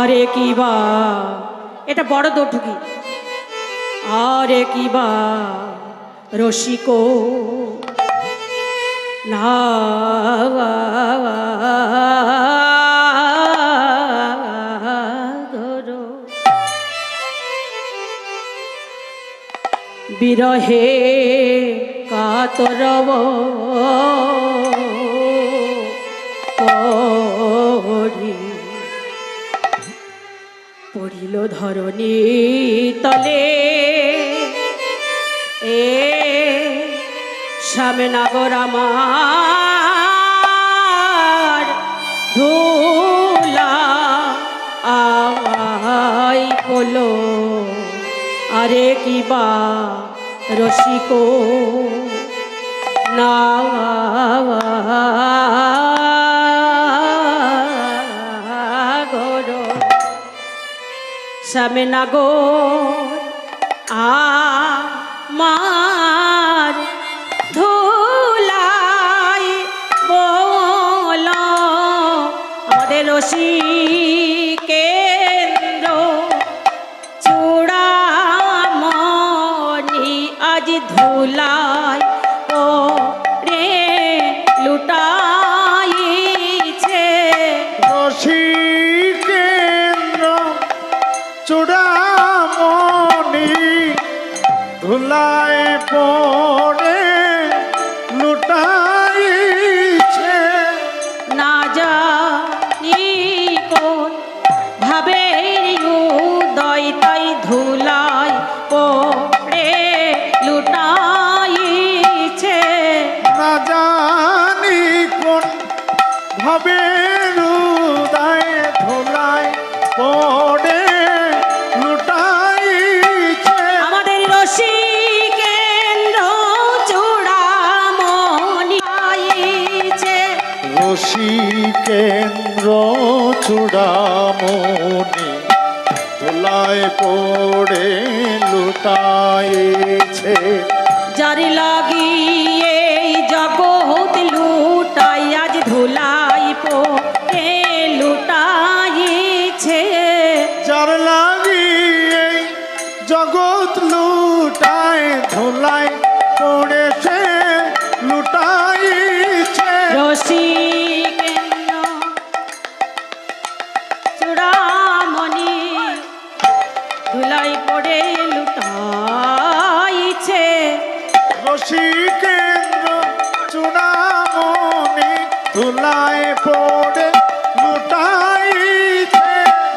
আরে কিবা এটা বড় দৌঠুকি। আরে কিবা রসিক না বিরহে কাতরব পড়িল ধরণী তলে এ শ্যামনগর আমার ধুলা আই পলো। আরে কিবা রসিক না শ্যামনগর আমার ধুলাই বল আমাদের রসিকেন্দ্র চূড়ামণি আজ ধুলাই ও রে লুটাইছে। রসিকেন্দ্র চূড়ামণি ধুলায় পড়ে লুটাইছে। না জানি কোন ভাবে উদয় তাই ধুলায় পড়ে লুটাইছে। না জানি কোন ভাবে হৃদয় ধুলায় পড়ে লুটাইছে। আমাদের রসিকেন্দ্র চূড়ামণি আইছে। রসিকেন্দ্র চূড়ামণি ধুলায় পড়ে লুটাইছে। যারি লাগিয়ে জগৎ লুটাই আজ ধুলাই পড়ে লুটাইছে। যার লাগিয়ে জগৎ লুটায় ধুলায় পড়েছে লুটাইছে। রসিকেন্দ্র চূড়ামণি ধুলাই পড়ে লুটাইছে। রসিকেন্দ্র চূড়ামণি ধুলায় পড়ে লুটাইছে।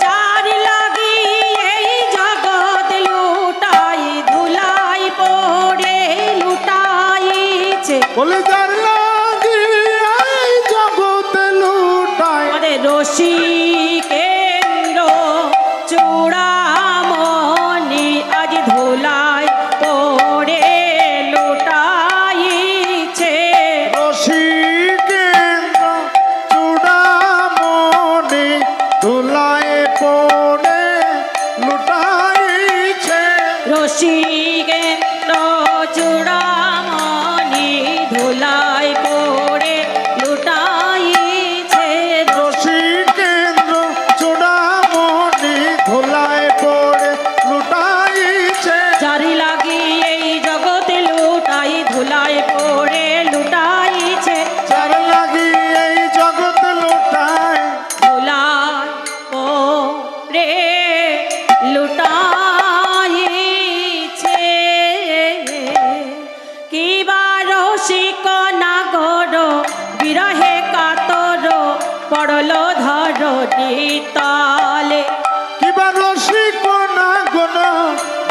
যার লাগিয়ে জগৎ লুটাই ধুলাই পড়ে লুটাইছে। বলে যার লাগিয়ে জগৎ লুটায় আমাদের রসিকেন্দ্র চূড়ামণি আজ ধুলাই পড়ে লুটাইছে। রসিকেন্দ্র চূড়ামণি ধুলায় পড়ে লুটাইছে। রসিকেন্দ্র চূড়ামণি ধুলাই পড়ে লুটাইছে। রসিকেন্দ্র চূড়ামণি ধুলায় পড়ে লুটাইছে। জারি লাগিয়ে এই জগতে লুটাই ধুলাই পড়ে লুটাইছে। যার লাগিয়ে এই জগৎ লুটায় ধুলাই পড়ে লুটাইছে। কিবা রসিক নাগর বিরহে কাতর পড়ল ধরণী তলে। কিবা রসিক নাগর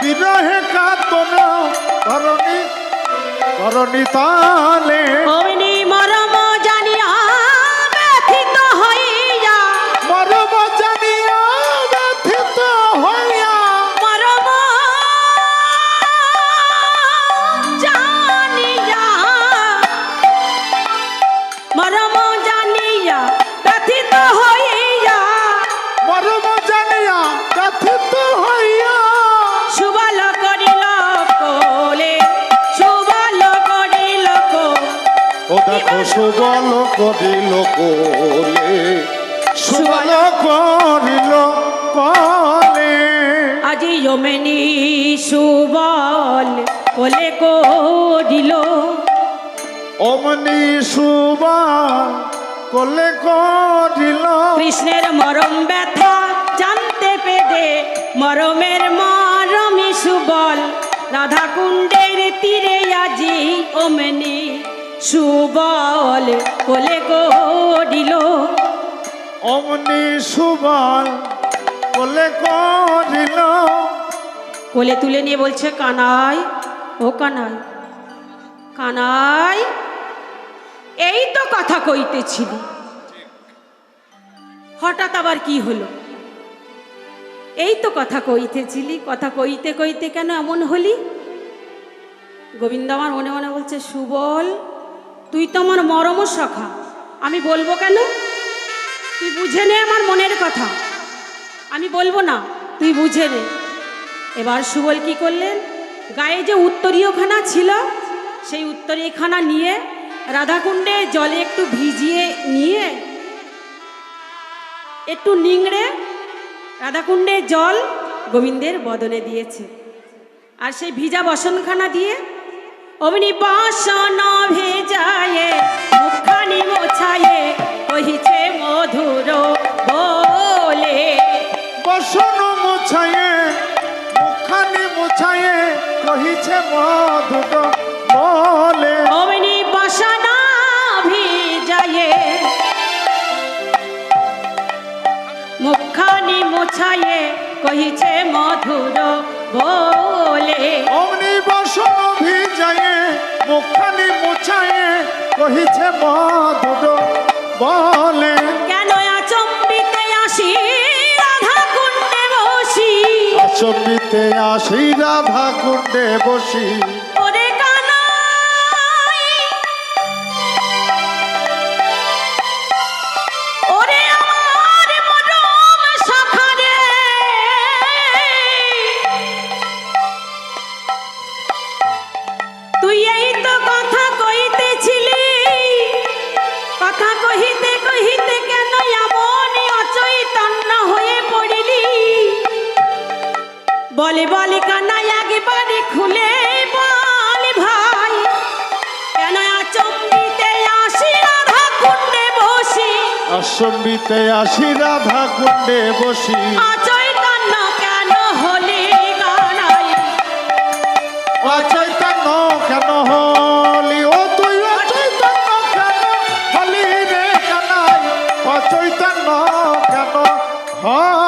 বিরহে কাতর ধরণী ধরণী তালে। অমনি মরম জানিয়া ব্যথিত হইয়া মরম জানিয়া ব্যথিত হইয়া মরম জানিয়া মরম জানিয়া ব্যথিত হইয়া মরম জানিয়া ব্যথিত হইয়া সুবল করিল কোলে সুবল করিল দেখো সুবল করিল কোলে, সুবল করিল কোলে। আজি যমেনি সুবল কোলে করিল, অমনি সুবল কোলে করিল। কৃষ্ণের মরম ব্যথা জানতে পেদে, মরমের মরমি সুবল রাধা কুণ্ডের তীরে আজি অমনি সুবল কোলে করিল। অমনি সুবল কোলে করিল। কোলে তুলে নিয়ে বলছে, কানাই ও কানাই, কানাই এই তো কথা কইতেছিলি, হঠাৎ আবার কি হলো? এই তো কথা কইতেছিলি, কথা কইতে কইতে কেন এমন হলি? গোবিন্দ আমার মনে মনে বলছে, সুবল তুই তো আমার মরম সখা, আমি বলবো কেন? তুই বুঝে নে আমার মনের কথা, আমি বলবো না, তুই বুঝে নে। এবার সুবল কি করলেন, গায়ে যে উত্তরীয়খানা ছিল সেই উত্তরীয়খানা নিয়ে রাধাকুণ্ডে জলে একটু ভিজিয়ে নিয়ে একটু নিংড়ে রাধাকুণ্ডে জল গোবিন্দের বদনে দিয়েছে। আর সেই ভিজা বসনখানা দিয়ে অমনি বাসন ভেজায়ে মুখখানি মোছায়ে কহিছে মধুর বলে। বসন মুছায়ে মুখখানি মুছায়ে কহিছে মধুর বলে। অমনি বাসন ভিজায়ে মুখখানি মোছায়ে কহিছে মধুর বলে। অমনি বসন ভিজায়ে মুখখানি মুছায়ে কহিছে মধুর বলে। কেন আচম্বিতে আসি রাধা কুণ্ডে বসি, আচম্বিতে আসি রাধা কুণ্ডে বসি। ওরে কানাই, ওরে আমার মরম সখা রে, তুই এই তো কথা কইতেছিলি, কথা কহিতে কহিতে কেন এমনই অচৈতন্য হয়ে পড়িলি? বলে বলে কানাই একবারে খুলে বল ভাই, কেন আচম্বিতে আসি রাধা কুণ্ডে বসি? আচম্বিতে আসি রাধা কুণ্ডে বসি। অচৈতন্য কেন হলি কানাই? অচৈতন্য কেন হলি? ও তুই অচৈতন্য কেন হলি রে কানাই? অচৈতন্য কেন হলি?